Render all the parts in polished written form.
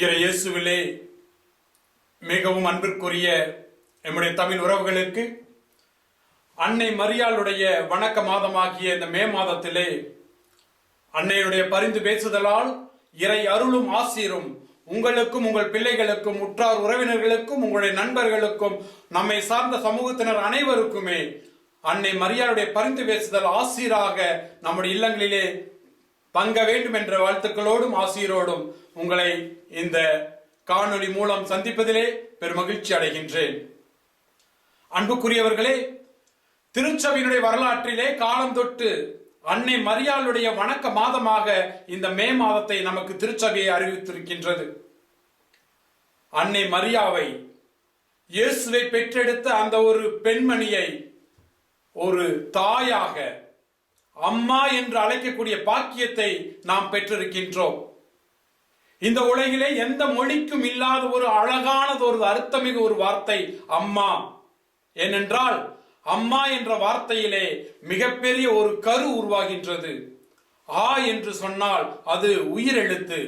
இயேசுவிலே மிகவும் அன்பிற்குரிய நம்முடைய தமிழ் உறவுகளுக்கு அன்னை மரியாளுடைய வணக்க மாதமாகிய இந்த மே மாதத்திலே அன்னையுடைய பரிந்து பேசுதலால் இறை அருளும் ஆசீரும் உங்களுக்கும் உங்கள் பிள்ளைகளுக்கும் உற்றார் உறவினர்களுக்கும் உங்களுடைய நண்பர்களுக்கும் நம்மை சார்ந்த சமூகத்தினர் அனைவருக்குமே அன்னை மரியாளுடைய பரிந்து பேசுதல் ஆசீராக நம்முடைய இல்லங்களிலே தங்க வேண்டும் என்ற வாழ்த்துக்களோடும் ஆசீரோடும் உங்களை இந்த காணொளி மூலம் சந்திப்பதிலே பெருமகிழ்ச்சி அடைகின்றேன். அன்புக்குரியவர்களே, திருச்சபையினுடைய வரலாற்றிலே காலம் தொட்டு அன்னை மரியாளுடைய வணக்க மாதமாக இந்த மே மாதத்தை நமக்கு திருச்சபையை அறிவித்திருக்கின்றது. அன்னை மரியாவை, இயேசுவை பெற்றெடுத்த அந்த ஒரு பெண்மணியை ஒரு தாயாக, அம்மா என்று அழைக்கக்கூடிய பாக்கியத்தை நாம் பெற்றிருக்கின்றோம். இந்த உலகிலே எந்த மொழிக்கும் இல்லாத ஒரு அழகானது ஒரு அர்த்தமிகு ஒரு வார்த்தை அம்மா. ஏனென்றால் அம்மா என்ற வார்த்தையிலே மிகப்பெரிய ஒரு கரு உருவாகின்றது. ஆ என்று சொன்னால் அது உயிர் எழுத்து,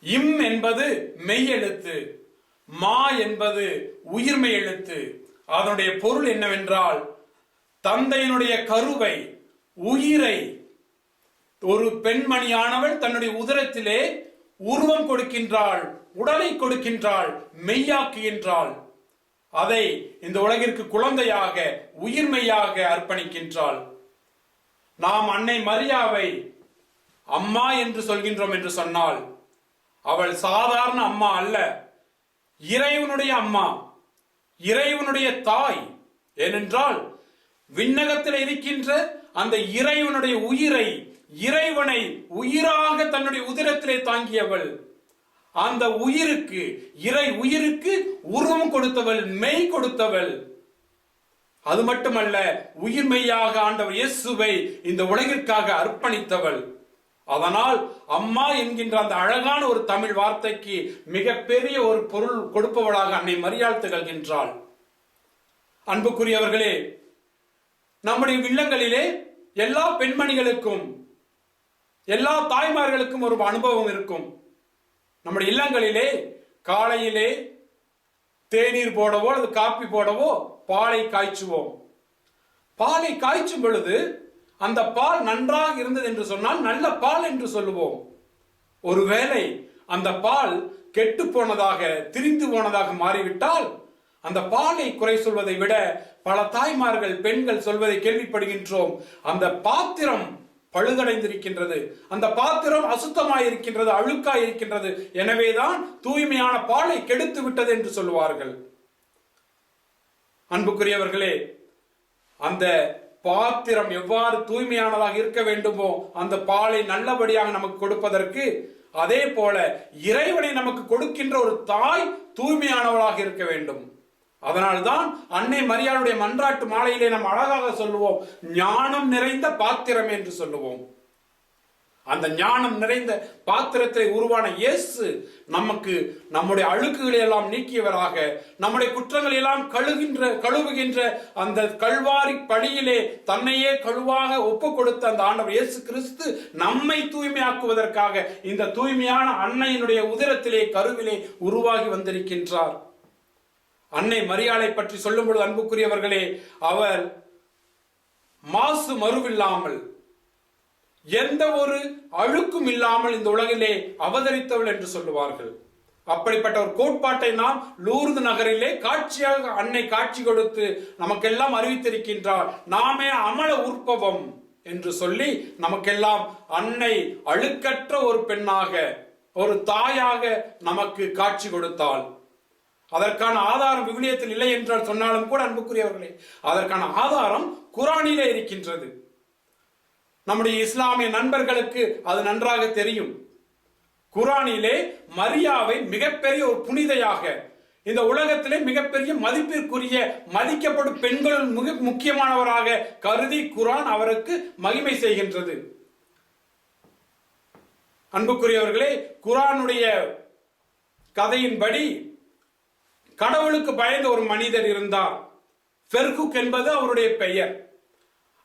இம் என்பது மெய் எழுத்து, மா என்பது உயிர்மை எழுத்து. அதனுடைய பொருள் என்னவென்றால், தந்தையினுடைய கருவை, உயிரை ஒரு பெண்மணியானவள் தன்னுடைய உதரத்திலே உருவம் கொடுக்கின்றாள், உடலை கொடுக்கின்றாள், மெய்யாக்குகின்றாள். அதை இந்த உலகிற்கு குழந்தையாக, உயிர்மையாக அர்ப்பணிக்கின்றாள். நாம் அன்னை மரியாவை அம்மா என்று சொல்கின்றோம் என்று சொன்னால் அவள் சாதாரண அம்மா அல்ல, இறைவனுடைய அம்மா, இறைவனுடைய தாய். ஏனென்றால் விண்ணகத்தில் இருக்கின்ற அந்த இறைவனுடைய உயிரை, இறைவனை உயிராக தன்னுடைய உதிரத்திலே தாங்கியவள். அந்த உயிருக்கு, இறை உயிருக்கு உருவம் கொடுத்தவள், மெய் கொடுத்தவள். அது மட்டுமல்ல, உயிர்மெய்யாக ஆண்டவர் இயேசுவை இந்த உலகிற்காக அர்ப்பணித்தவள். அதனால் அம்மா என்கின்ற அந்த அழகான ஒரு தமிழ் வார்த்தைக்கு மிகப்பெரிய ஒரு பொருள் கொடுப்பவளாக அன்னை மரியாள் திகழ்கின்றாள். அன்புக்குரியவர்களே, நம்முடைய இல்லங்களிலே எல்லா பெண்மணிகளுக்கும், எல்லா தாய்மார்களுக்கும் ஒரு அனுபவம் இருக்கும். நம்முடைய இல்லங்களிலே காலையிலே தேநீர் போடவோ அல்லது காப்பி போடவோ பாலை காய்ச்சுவோம். பாலை காய்ச்சும் பொழுது அந்த பால் நன்றாக இருந்தது என்று சொன்னால் நல்ல பால் என்று சொல்லுவோம். ஒருவேளை அந்த பால் கெட்டு போனதாக, திரிந்து போனதாக மாறிவிட்டால் அந்த பாலை குறை சொல்வதை விட பல தாய்மார்கள், பெண்கள் சொல்வதை கேள்விப்படுகின்றோம், அந்த பாத்திரம் பழுதடைந்திருக்கின்றது, அந்த பாத்திரம் அசுத்தமாயிருக்கின்றது, அழுக்காயிருக்கின்றது, எனவேதான் தூய்மையான பாலை கெடுத்து விட்டது என்று சொல்லுவார்கள். அன்புக்குரியவர்களே, அந்த பாத்திரம் எவ்வாறு தூய்மையானதாக இருக்க வேண்டுமோ அந்த பாலை நல்லபடியாக நமக்கு கொடுப்பதற்கு, அதே போல இறைவனை நமக்கு கொடுக்கின்ற ஒரு தாய் தூய்மையானவளாக இருக்க வேண்டும். அதனால்தான் அன்னை மரியாளுடைய மன்றாட்டு மாலையிலே நாம் அழகாக சொல்லுவோம், ஞானம் நிறைந்த பாத்திரம் என்று சொல்லுவோம். அந்த ஞானம் நிறைந்த பாத்திரத்திலே உருவான இயேசு நமக்கு நம்முடைய அழுக்குகளை எல்லாம் நீக்கியவராக, நம்முடைய குற்றங்களை எல்லாம் கழுவுகின்ற அந்த கல்வாரி படியிலே தன்னையே கழுவாக ஒப்பு கொடுத்த அந்த ஆண்டவர் இயேசு கிறிஸ்து நம்மை தூய்மையாக்குவதற்காக இந்த தூய்மையான அன்னையினுடைய உதிரத்திலே, கருவிலே உருவாகி வந்திருக்கின்றார். அன்னை மரியாளை பற்றி சொல்லும் பொழுது அன்புக்குரியவர்களே, அவர் மாசு மறுவில்லாமல், எந்த ஒரு அழுக்கும் இல்லாமல் இந்த உலகிலே அவதரித்தவள் என்று சொல்லுவார்கள். அப்படிப்பட்ட ஒரு கோட்பாட்டை நாம் லூர்து நகரிலே காட்சியாக அன்னை காட்சி கொடுத்து நமக்கெல்லாம் அறிவித்திருக்கின்றார். நாமே அமல உற்பவம் என்று சொல்லி நமக்கெல்லாம் அன்னை அழுக்கற்ற ஒரு பெண்ணாக, ஒரு தாயாக நமக்கு காட்சி கொடுத்தாள். அதற்கான ஆதாரம் விவிலியத்தில் இல்லை என்றால் சொன்னாலும் கூட அன்புக்குரியவர்களே, அதற்கான ஆதாரம் குரானிலே இருக்கின்றது. நம்முடைய இஸ்லாமிய நண்பர்களுக்கு அது நன்றாக தெரியும். குரானிலே மரியாவை மிகப்பெரிய ஒரு புனிதையாக, இந்த உலகத்திலே மிகப்பெரிய மதிப்பிற்குரிய, மதிக்கப்படும் பெண்களுள் மிக முக்கியமானவராக கருதி குரான் அவருக்கு மகிமை செய்கின்றது. அன்புக்குரியவர்களே, குரானுடைய கதையின்படி கடவுளுக்கு பயந்த ஒரு மனிதர் இருந்தார். ஃபெர்குக் என்பது அவருடைய பெயர்.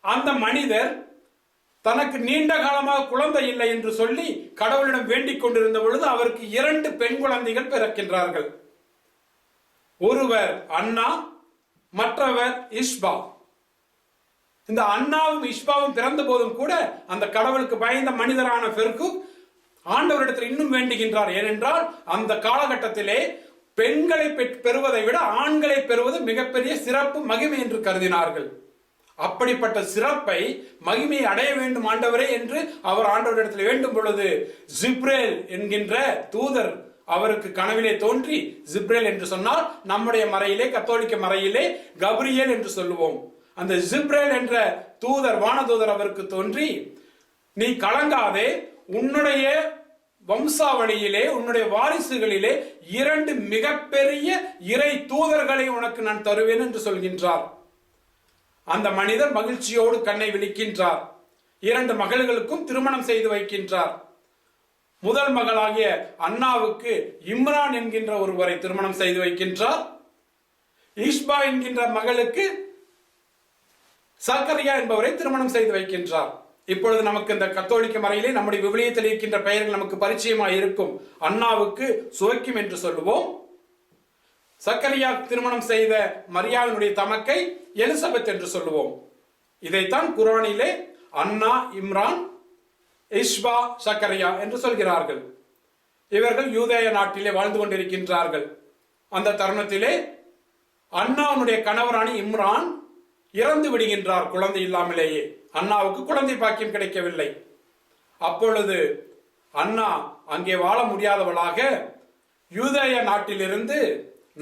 அந்த மனிதர் தனக்கு நீண்ட காலமாக குழந்தை இல்லை என்று சொல்லி கடவுளிடம் வேண்டிக் கொண்டிருந்த பொழுது அவருக்கு 2 பெண் குழந்தைகள் பிறக்கின்றார்கள். ஒருவர் அன்னா, மற்றவர் இஷ்பா. இந்த அன்னாவும் இஷ்பாவும் பிறந்த போதும் கூட அந்த கடவுளுக்கு பயந்த மனிதரான பெர்குக் ஆண்டவரிடத்தில் இன்னும் வேண்டுகின்றார். ஏனென்றால் அந்த காலகட்டத்திலே பெண்களை பெறுவதை விட ஆண்களை பெறுவது மிகப்பெரிய சிறப்பு மகிமை என்று கருதினார்கள். அப்படிப்பட்ட சிறப்பை மகிமையை அடைய வேண்டும் ஆண்டவரே என்று அவர் ஆண்டவரிடத்தில் வேண்டும் பொழுது ஜிப்ரேல் என்கின்ற தூதர் அவருக்கு கனவிலே தோன்றி, ஜிப்ரேல் என்று சொன்னால் நம்முடைய மறையிலே, கத்தோலிக்க மறையிலே கப்ரியேல் என்று சொல்லுவோம். அந்த ஜிப்ரேல் என்ற தூதர், வானதூதர் அவருக்கு தோன்றி, நீ கலங்காதே, உன்னுடைய வம்சாவளியிலே, உன்னுடைய வாரிசுகளிலே 2 மிகப்பெரிய இறை தூதர்களை உனக்கு நான் தருவேன் என்று சொல்கின்றார். அந்த மனிதர் மகிழ்ச்சியோடு கண்ணை விழிக்கின்றார். 2 மகள்களுக்கும் திருமணம் செய்து வைக்கின்றார். முதல் மகளாகிய அன்னாவுக்கு இம்ரான் என்கின்ற ஒருவரை திருமணம் செய்து வைக்கின்றார். ஈஷ்பா என்கின்ற மகளுக்கு சக்கரியா என்பவரை திருமணம் செய்து வைக்கின்றார். இப்பொழுது நமக்கு இந்த கத்தோலிக்க மறையிலே நம்முடைய விவிலியத்தில் இருக்கின்ற பெயர்கள் நமக்கு பரிச்சயமாக இருக்கும். அன்னாவுக்கு சுவைக்கும் என்று சொல்லுவோம். சக்கரியா திருமணம் செய்த மரியாவினுடைய தமக்கை எலிசபெத் என்று சொல்லுவோம். இதைத்தான் குர்ஆனிலே அன்னா, இம்ரான், இஷ்பா, சக்கரியா என்று சொல்கிறார்கள். இவர்கள் யூதேய நாட்டிலே வாழ்ந்து கொண்டிருக்கின்றார்கள். அந்த தருணத்திலே அன்னாவுடைய கணவரான இம்ரான் இறந்து விடுகின்றார் குழந்தை இல்லாமலேயே. அன்னாவுக்கு குழந்தை பாக்கியம் கிடைக்கவில்லை. அப்பொழுது அன்னா அங்கே வாழ முடியாதவளாக யூதேய நாட்டிலிருந்து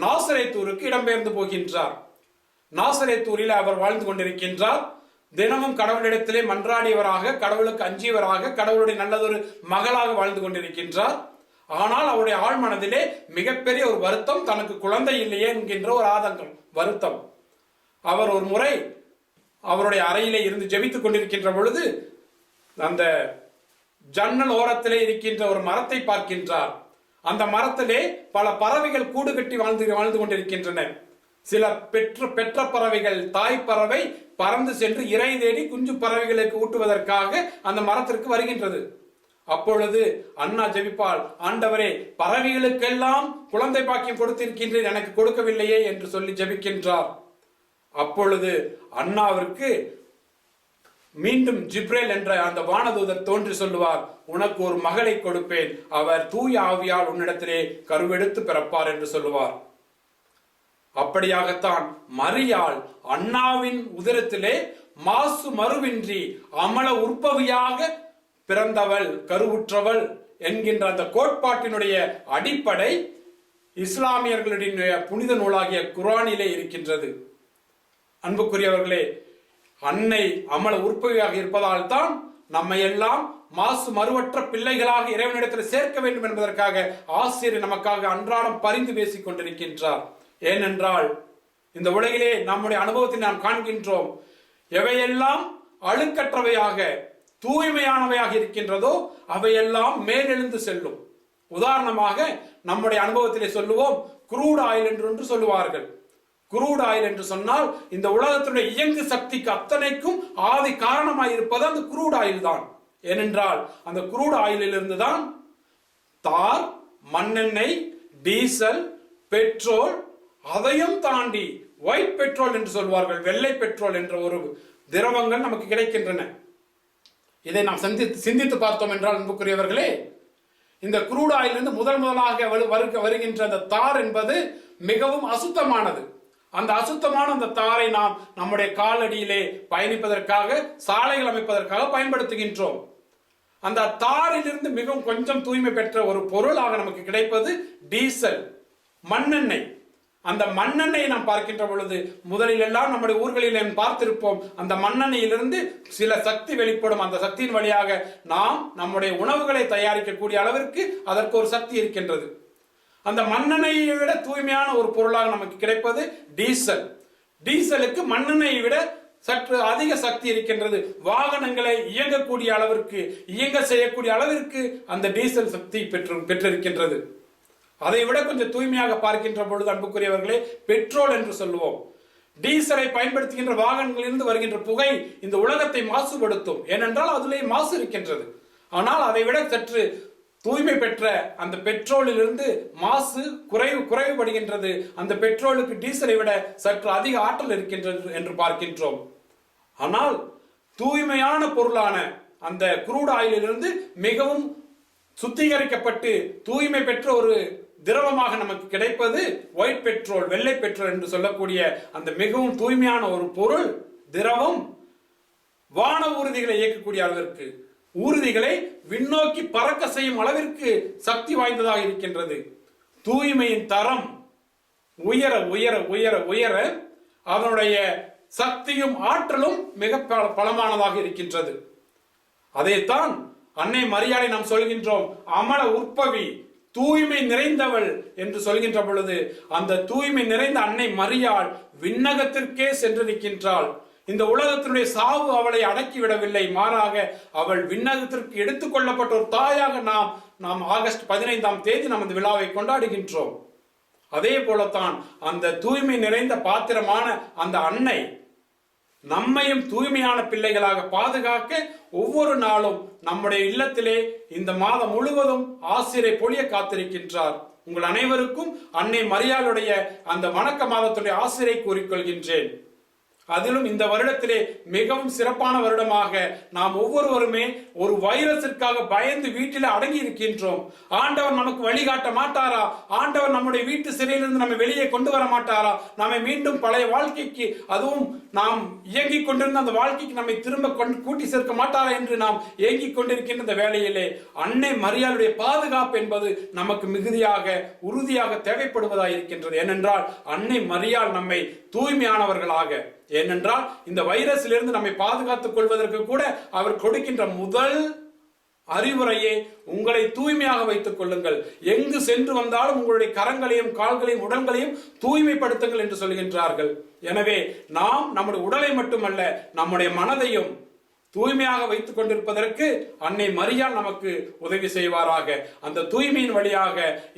நாசரேத்தூருக்கு இடம்பெயர்ந்து போகின்றார். நாசரேத்தூரில் அவர் வாழ்ந்து கொண்டிருக்கின்றார். தினமும் கடவுளிடத்திலே மன்றாடியவராக, கடவுளுக்கு அஞ்சியவராக, கடவுளுடைய நல்லதொரு மகளாக வாழ்ந்து கொண்டிருக்கின்றார். ஆனால் அவருடைய ஆழ்மனதிலே மிகப்பெரிய ஒரு வருத்தம், தனக்கு குழந்தை இல்லையே என்கின்ற ஒரு ஆதங்கம், வருத்தம். அவர் ஒரு முறை அவருடைய அறையிலே இருந்து ஜெபித்துக் கொண்டிருக்கின்ற பொழுது அந்த ஜன்னல் ஓரத்திலே இருக்கின்ற ஒரு மரத்தை பார்க்கின்றார். அந்த மரத்திலே பல பறவைகள் கூடு கட்டி வாழ்ந்து கொண்டிருக்கின்றன. சில பெற்ற பறவைகள், தாய் பறவை பறந்து சென்று இறை தேடி குஞ்சு பறவைகளுக்கு ஊட்டுவதற்காக அந்த மரத்திற்கு வருகின்றது. அப்பொழுது அண்ணா ஜெபிப்பாள், ஆண்டவரே, பறவைகளுக்கெல்லாம் குழந்தை பாக்கியம் கொடுத்திருக்கின்றேன், எனக்கு கொடுக்கவில்லையே என்று சொல்லி ஜெபிக்கின்றார். அப்பொழுது அண்ணாவிற்கு மீண்டும் ஜிப்ரேல் என்ற அந்த வானதூதர் தோன்றி சொல்லுவார், உனக்கு ஒரு மகளை கொடுப்பேன், அவர் தூய ஆவியால் உன்னிடத்திலே கருவெடுத்து பிறப்பார் என்று சொல்லுவார். அப்படியாகத்தான் மரியாள் அண்ணாவின் உதரத்திலே மாசு மறுவின்றி அமல உற்பவியாக பிறந்தவள், கருவுற்றவள் என்கின்ற அந்த கோட்பாட்டினுடைய அடிப்படை இஸ்லாமியர்களுடைய புனித நூலாகிய குர்ஆனிலே இருக்கின்றது. அன்புக்குரியவர்களே, அன்னை அமல உற்பவியாக இருப்பதால் தான் நம்மை எல்லாம் மாசு மறுவற்ற பிள்ளைகளாக இறைவனிடத்தில் சேர்க்க வேண்டும் என்பதற்காக ஆசிரியர் நமக்காக அன்றாடம் பரிந்து பேசிக் கொண்டிருக்கின்றார். ஏனென்றால் இந்த உலகிலே நம்முடைய அனுபவத்தை நாம் காண்கின்றோம், எவையெல்லாம் அழுக்கற்றவையாக தூய்மையானவையாக இருக்கின்றதோ அவையெல்லாம் மேலெழுந்து செல்லும். உதாரணமாக நம்முடைய அனுபவத்திலே சொல்லுவோம், குரூட் ஆயில் என்று சொல்லுவார்கள். குரூட் ஆயில் என்று சொன்னால் இந்த உலகத்தினுடைய இயங்கு சக்திக்கு அத்தனைக்கும் ஆதி காரணமாய் இருப்பது அந்த குரூட் ஆயில் தான். ஏனென்றால் அந்த குரூட் ஆயிலில் இருந்துதான் தார், மண்ணெண்ணெய், டீசல், பெட்ரோல், அதையும் தாண்டி ஒயிட் பெட்ரோல் என்று சொல்வார்கள், வெள்ளை பெட்ரோல் என்ற ஒரு திரவங்கள் நமக்கு கிடைக்கின்றன. இதை நாம் சிந்தித்து பார்த்தோம் என்றால் அன்புக்குரியவர்களே, இந்த குரூட் ஆயிலிருந்து முதலாக வருகின்ற அந்த தார் என்பது மிகவும் அசுத்தமானது. அந்த அசுத்தமான அந்த தாரை நாம் நம்முடைய காலடியிலே பயணிப்பதற்காக, சாலைகள் அமைப்பதற்காக பயன்படுத்துகின்றோம். அந்த தாரிலிருந்து மிகவும் கொஞ்சம் தூய்மை பெற்ற ஒரு பொருளாக நமக்கு கிடைப்பது டீசல், மண்ணெண்ணெய். அந்த மண்ணெண்ணெயை நாம் பார்க்கின்ற பொழுது முதலில் எல்லாம் நம்முடைய ஊர்களில் பார்த்திருப்போம், அந்த மண்ணெண்ணெயிலிருந்து சில சக்தி வெளிப்படும். அந்த சக்தியின் வழியாக நாம் நம்முடைய உணவுகளை தயாரிக்கக்கூடிய அளவிற்கு அதற்கு ஒரு சக்தி இருக்கின்றது. அந்த மண்ணெண்ணெயை விட தூய்மையான ஒரு பொருளாக நமக்கு கிடைப்பது டீசல். டீசலுக்கு மண்ணெண்ணெயை விட சற்று அதிக சக்தி இருக்கின்றது. வாகனங்களை இயங்கக்கூடிய அளவிற்கு, இயங்க செய்யக்கூடிய அளவிற்கு அந்த டீசல் சக்தி பெற்றிருக்கின்றது. அதை விட கொஞ்சம் தூய்மையாக பார்க்கின்ற பொழுது அன்புக்குரியவர்களே, பெட்ரோல் என்று சொல்லுவோம். டீசலை பயன்படுத்துகின்ற வாகனங்களிலிருந்து வருகின்ற புகை இந்த உலகத்தை மாசுபடுத்தும். ஏனென்றால் அதிலே மாசு இருக்கின்றது. ஆனால் அதை விட சற்று தூய்மை பெற்ற அந்த பெட்ரோலில் இருந்து மாசு குறைவுபடுகின்றது. அந்த பெட்ரோலுக்கு டீசலை விட சற்று அதிக ஆற்றல் இருக்கின்றது என்று பார்க்கின்றோம். ஆனால் தூய்மையான பொருளான அந்த குரூட் ஆயிலிருந்து மிகவும் சுத்திகரிக்கப்பட்டு தூய்மை பெற்ற ஒரு திரவமாக நமக்கு கிடைப்பது ஒயிட் பெட்ரோல், வெள்ளை பெட்ரோல் என்று சொல்லக்கூடிய அந்த மிகவும் தூய்மையான ஒரு பொருள் திரவம் வான ஊர்திகளை இயக்கக்கூடிய அளவிற்கு, ஊர்திகளை விண்ணோக்கி பறக்க செய்யும் அளவிற்கு சக்தி வாய்ந்ததாக இருக்கின்றது. தூய்மையின் தரம் உயர உயர உயர உயர அதனுடைய சக்தியும் ஆற்றலும் மிக பலமானதாக இருக்கின்றது. அதைத்தான் அன்னை மரியாதை நாம் சொல்கின்றோம், அமல உற்பவி, தூய்மை நிறைந்தவள் என்று சொல்கின்ற பொழுது அந்த தூய்மை நிறைந்த அன்னை மரியாள் விண்ணகத்திற்கே சென்றிருக்கின்றாள். இந்த உலகத்தினுடைய சாவு அவளை அடக்கிவிடவில்லை, மாறாக அவள் விண்ணகத்திற்கு எடுத்துக் கொள்ளப்பட்ட ஒரு தாயாக நாம் ஆகஸ்ட் 15ஆம் தேதி நாம் இந்த விழாவை கொண்டாடுகின்றோம். அதே போலத்தான் அந்த தூய்மை நிறைந்த பாத்திரமான அந்த அன்னை நம்மையும் தூய்மையான பிள்ளைகளாக பாதுகாக்க ஒவ்வொரு நாளும் நம்முடைய இல்லத்திலே இந்த மாதம் முழுவதும் ஆசிரை பொழிய காத்திருக்கின்றார். உங்கள் அனைவருக்கும் அன்னை மரியாளுடைய அந்த வணக்க மாதத்துடைய ஆசிரை கூறிக்கொள்கின்றேன். அதிலும் இந்த வருடத்திலே மிகவும் சிறப்பான வருடமாக நாம் ஒவ்வொருவருமே ஒரு வைரஸிற்காக பயந்து வீட்டில் அடங்கி இருக்கின்றோம். ஆண்டவர் நமக்கு வழிகாட்ட மாட்டாரா? ஆண்டவர் நம்முடைய வீட்டு சிறையிலிருந்து நம்ம வெளியே கொண்டு வர மாட்டாரா? நம்மை மீண்டும் பழைய வாழ்க்கைக்கு, அதுவும் நாம் இயங்கிக் கொண்டிருந்த அந்த வாழ்க்கைக்கு நம்மை திரும்ப கூட்டி சேர்க்க மாட்டாரா என்று நாம் இயங்கிக் கொண்டிருக்கின்ற இந்த வேளையிலே அன்னை மரியாளுடைய பாதுகாப்பு என்பது நமக்கு மிகுதியாக உறுதியாக தேவைப்படுவதாக இருக்கின்றது. ஏனென்றால் அன்னை மரியாள் நம்மை தூய்மையானவர்களாக, ஏனென்றால் இந்த வைரஸிலிருந்து நம்மை பாதுகாத்துக் கொள்வதற்கு கூட அவர் கொடுக்கின்ற முதல் அறிவுரையே உங்களை தூய்மையாக வைத்துக் கொள்ளுங்கள், எங்கு சென்று வந்தாலும் உங்களுடைய கரங்களையும் கால்களையும் உடல்களையும் தூய்மைப்படுத்துங்கள் என்று சொல்கின்றார்கள். எனவே நாம் நம்முடைய உடலை மட்டுமல்ல நம்முடைய மனதையும் தூய்மையாக வைத்துக் கொண்டிருப்பதற்கு அன்னை மரியாள் நமக்கு உதவி செய்வாராக. அந்த தூய்மையின் வழியாக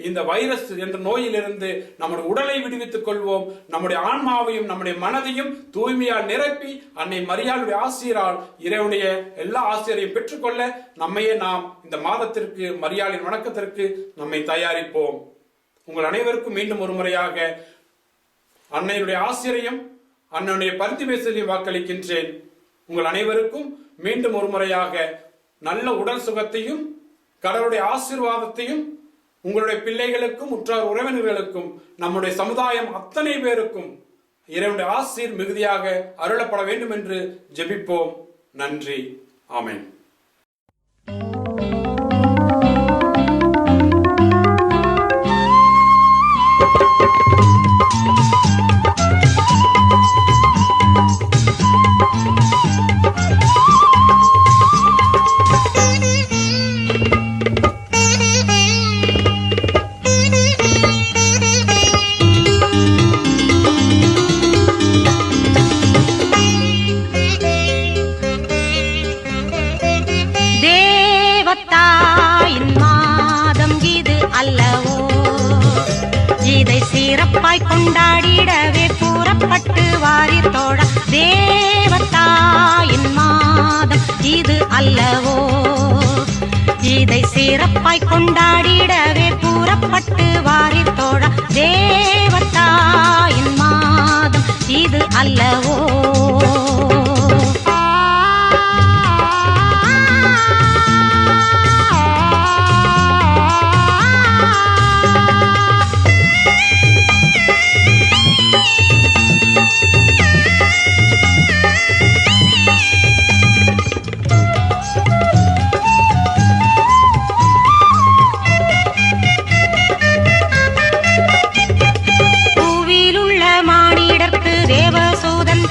இந்த வைரஸ் என்ற நோயிலிருந்து நம்முடைய உடலை விடுவித்துக் கொள்வோம். நம்முடைய ஆன்மாவையும் நம்முடைய மனதையும் தூய்மையால் நிரப்பி அன்னை மரியாளுடைய ஆசிரியரால் இறைவனுடைய எல்லா ஆசிரியரையும் பெற்றுக்கொள்ள நம்மையே நாம் இந்த மாதத்திற்கு மரியாளின் வணக்கத்திற்கு நம்மை தயாரிப்போம். உங்கள் அனைவருக்கும் மீண்டும் ஒரு முறையாக அன்னையுடைய ஆசிரியரையும் அன்னையுடைய பரிந்து பேசலையும் வாக்களிக்கின்றேன். உங்கள் அனைவருக்கும் மீண்டும் ஒரு முறையாக நல்ல உடல் சுகத்தையும் கடவுளுடைய ஆசீர்வாதத்தையும் உங்களுடைய பிள்ளைகளுக்கும் உற்றார் உறவினர்களுக்கும் நம்முடைய சமுதாயம் அத்தனை பேருக்கும் இறைவனுடைய ஆசீர் மிகுதியாக அருளப்பட வேண்டும் என்று ஜெபிப்போம். நன்றி. ஆமென். சிறப்பாய் கொண்டாடிடவே கூறப்பட்டு வாரி தோழ, தேவத்தாயின் மாதம் இது அல்லவோ. இதை சிறப்பாய் கொண்டாடிடவே கூறப்பட்டு வாரி தோழ, தேவத்தாயின் மாதம் இது அல்லவோ.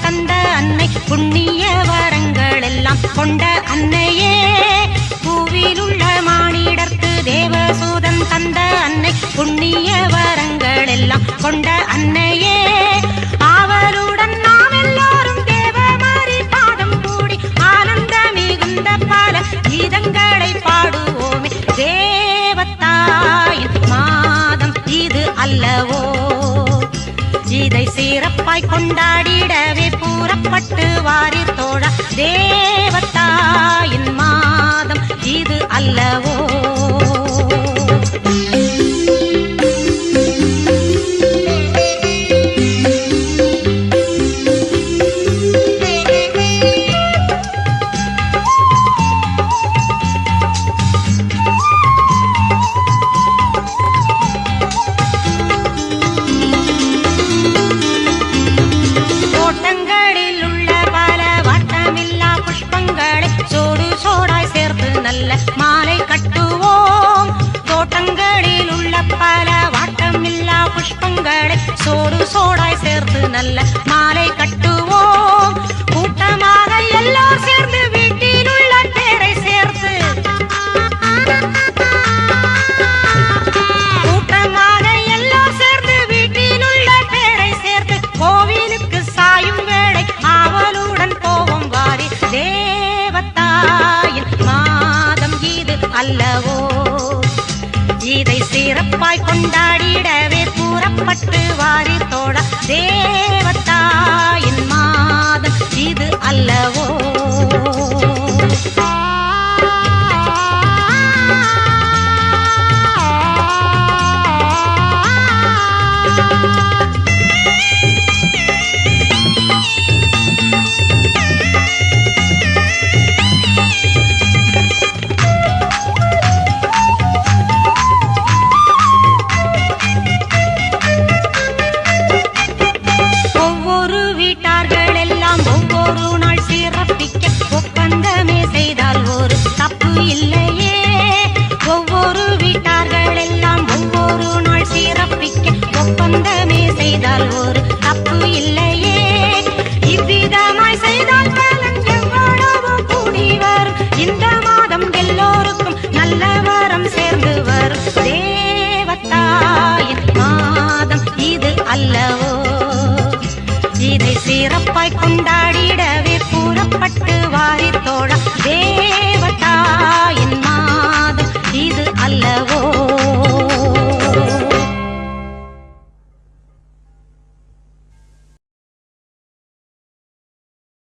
தந்த அன்னை சிறப்பாய் கொண்டாடிடவே கூறப்பட்டு வாரீர் தோழா தேவத்தாயின் மாதம் இது அல்லவோ நல்ல மாலை கட்டுவோம் தோட்டங்களில் உள்ள பல வாட்டமில்லா புஷ்பங்களை சோடு சோடாய் சேர்த்து நல்ல மாலை கட்டுவோம் கூட்டமாக எல்லோரும் சேர்ந்து வீட்டில் உள்ள தேரை சேர்த்து கூட்டமாக எல்லோரும் சேர்ந்து வீட்டில் உள்ள தேரை சேர்த்து கோவிலுக்கு சாயும் வேளை ஆவலுடன் போவோம் வாரி தேவத்தாயின் அல்லவோ இதை சிறப்பாய் கொண்டாடிடவே கூறப்பட்டு வாரீர் தோழா தேவத்தாயின் மாதம் இது அல்லவோ ஒரு தப்பு இல்லையே இவ்விதமாய் செய்தால் பலன் எவ்வளவு கூடி வரும் இந்த மாதம் எல்லோருக்கும் நல்ல வரம் சேர்ந்து வரும் தேவத்தாயின் மாதம் இது அல்லவோ இதை சிறப்பாய் கொண்டாடி